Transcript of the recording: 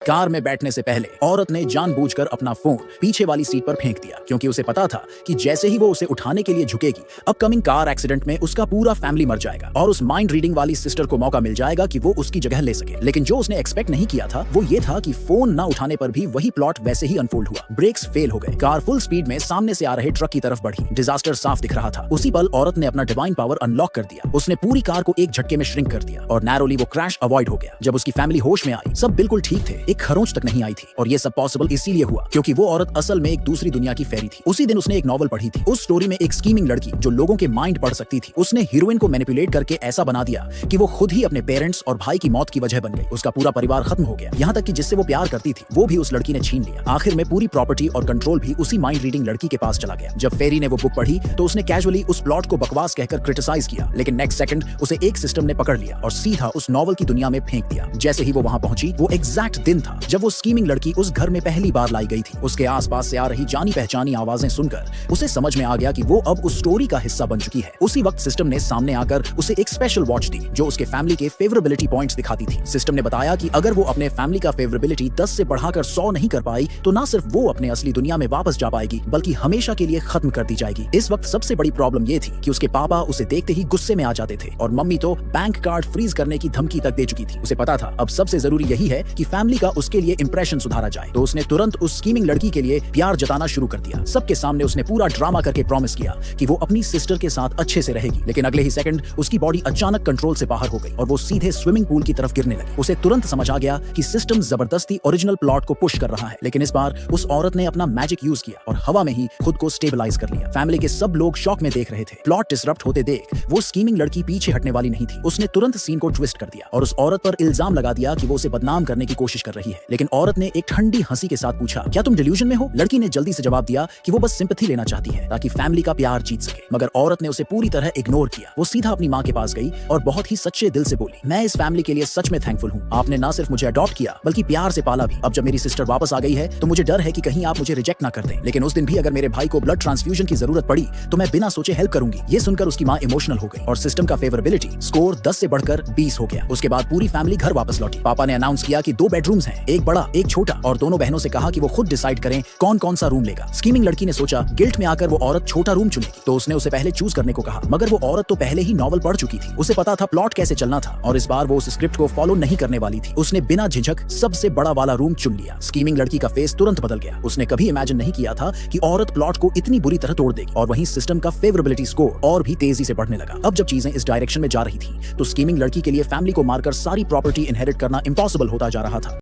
Car में बैठने से पहले औरत ने जानबूझकर अपना फोन पीछे वाली सीट पर फेंक दिया, क्योंकि उसे पता था कि जैसे ही वो उसे उठाने के लिए झुकेगी, अपकमिंग कार एक्सीडेंट में उसका पूरा फैमिली मर जाएगा और उस माइंड रीडिंग वाली सिस्टर को मौका मिल जाएगा कि वो उसकी जगह ले सके। लेकिन जो उसने एक्सपेक्ट नहीं किया था वो ये था कि फोन ना उठाने पर भी वही प्लॉट वैसे ही अनफोल्ड हुआ। ब्रेक्स फेल हो गए, कार फुल स्पीड में सामने से आ रहे ट्रक की तरफ बढ़ी। डिजास्टर साफ दिख रहा था। उसी पल औरत ने अपना डिवाइन पावर अनलॉक कर दिया। उसने पूरी कार को एक झटके में श्रिंक कर दिया और नैरोली वो क्रैश अवॉइड हो गया। जब उसकी फैमिली होश में आई, सब बिल्कुल ठीक थे, एक खरोंच तक नहीं आई थी। और ये सब पॉसिबल इसीलिए हुआ क्योंकि वो औरत असल में एक दूसरी दुनिया की फेरी थी। उसी दिन उसने एक नॉवल पढ़ी थी। उस स्टोरी में एक स्कीमिंग लड़की जो लोगों के माइंड पढ़ सकती थी, उसने हीरोइन को मैनिपुलेट करके ऐसा बना दिया कि वो खुद ही अपने पेरेंट्स और भाई की मौत की वजह बन गई। उसका पूरा परिवार खत्म हो गया, यहाँ तक कि जिससे वो प्यार करती थी वो भी उस लड़की ने छीन लिया। आखिर में पूरी प्रॉपर्टी और कंट्रोल भी उसी माइंड रीडिंग लड़की के पास चला गया। जब फेरी ने वो बुक पढ़ी तो उसने कैजुअली उस प्लॉट को बकवास कहकर क्रिटिसाइज किया, लेकिन नेक्स्ट सेकंड उसे एक सिस्टम ने पकड़ लिया और सीधा उस नॉवल की दुनिया में फेंक दिया। जैसे ही वो वहां पहुंची, वो एग्जैक्ट दिन था जब वो स्कीमिंग लड़की उस घर में पहली बार लाई गई थी। उसके आसपास से आ रही जानी पहचानी आवाजें सुनकर उसे समझ में आ गया कि वो अब उस स्टोरी का हिस्सा बन चुकी है। उसी वक्त सिस्टम ने सामने आकर उसे एक स्पेशल वॉच दी जो उसके फैमिली के फेवरेबिलिटी पॉइंट्स दिखाती थी। सिस्टम ने बताया कि अगर वो अपने फैमिली का फेवरेबिलिटी 10 से बढ़ाकर 100 नहीं कर पाई तो ना सिर्फ वो अपने असली दुनिया में वापस जा पाएगी बल्कि हमेशा के लिए खत्म कर दी जाएगी। इस वक्त सबसे बड़ी प्रॉब्लम ये थी कि उसके पापा उसे देखते ही गुस्से में आ जाते थे और मम्मी तो बैंक कार्ड फ्रीज करने की धमकी तक दे चुकी थी। उसे पता था अब सबसे जरूरी यही है कि फैमिली का उसके लिए इंप्रेशन सुधारा जाए। तो उसने तुरंत उस स्कीमिंग लड़की के लिए प्यार जताना शुरू कर दिया। सबके सामने उसने पूरा ड्रामा करके प्रॉमिस किया कि वो अपनी सिस्टर के साथ अच्छे से रहेगी। लेकिन अगले ही सेकंड उसकी बॉडी अचानक कंट्रोल से बाहर हो गई और वो सीधे स्विमिंग पूल की तरफ गिरने लगी। उसे तुरंत समझ आ गया कि सिस्टम जबरदस्ती ओरिजिनल प्लॉट को पुश कर रहा है। लेकिन इस बार उस औरत ने अपना मैजिक यूज किया और हवा में ही खुद को स्टेबलाइज कर लिया। फैमिली के सब लोग शॉक में देख रहे थे। प्लॉट डिसरप्ट होते देख वो स्कीमिंग लड़की पीछे हटने वाली नहीं थी। उसने तुरंत सीन को ट्विस्ट कर दिया और उस औरत पर इल्जाम लगा दिया कि वो उसे बदनाम करने की कोशिश कर रही है। लेकिन औरत ने एक ठंडी हंसी के साथ पूछा, क्या तुम डिल्यूजन में हो? लड़की ने जल्दी से जवाब दिया कि वो बस सिंपैथी लेना चाहती है ताकि फैमिली का प्यार जीत सके। मगर औरत ने उसे पूरी तरह इग्नोर किया। वो सीधा अपनी माँ के पास गई और बहुत ही सच्चे दिल से बोली, मैं इस फैमिली के लिए सच में थैंकफुल हूँ। आपने ना सिर्फ मुझे अडॉप्ट किया बल्कि प्यार से पाला भी। अब जब मेरी सिस्टर वापस आ गई है तो मुझे डर है कि कहीं आप मुझे रिजेक्ट ना कर दें। लेकिन उस दिन भी अगर मेरे भाई को ब्लड ट्रांसफ्यूजन की जरूरत पड़ी तो मैं बिना सोचे हेल्प करूंगी। ये सुनकर उसकी माँ इमोशनल हो गई और सिस्टम का फेवरेबिलिटी स्कोर 10 से बढ़कर 20 हो गया। उसके बाद पूरी फैमिली घर वापस लौटी। पापा ने अनाउंस किया कि 2 बेडरूम्स हैं, एक बड़ा एक छोटा, और दोनों बहनों से कहा कि वो खुद डिसाइड करें कौन कौन सा रूम लेगा। स्कीमिंग लड़की ने सोचा गिल्ट में आकर वो औरत छोटा रूम चुनेगी, तो उसने उसे पहले चूज करने को कहा। मगर वो औरत तो पहले ही नॉवल पढ़ चुकी थी, उसे पता था प्लॉट कैसे चलना था और इस बार वो उस स्क्रिप्ट को फॉलो नहीं करने वाली थी। उसने बिना झिझक सबसे बड़ा वाला रूम चुन लिया। स्कीमिंग लड़की का फेस तुरंत बदल गया। उसने कभी इमेजिन नहीं किया था कि औरत प्लॉट को इतनी बुरी तरह तोड़ देगी। और वहीं सिस्टम का फेवरेबिलिटी स्कोर और भी तेजी से बढ़ने लगा। अब जब चीजें इस डायरेक्शन में जा रही थी तो स्कीमिंग लड़की के लिए फैमिली को मारकर सारी प्रॉपर्टी इनहेरिट करना इम्पॉसिबल होता जा रहा था।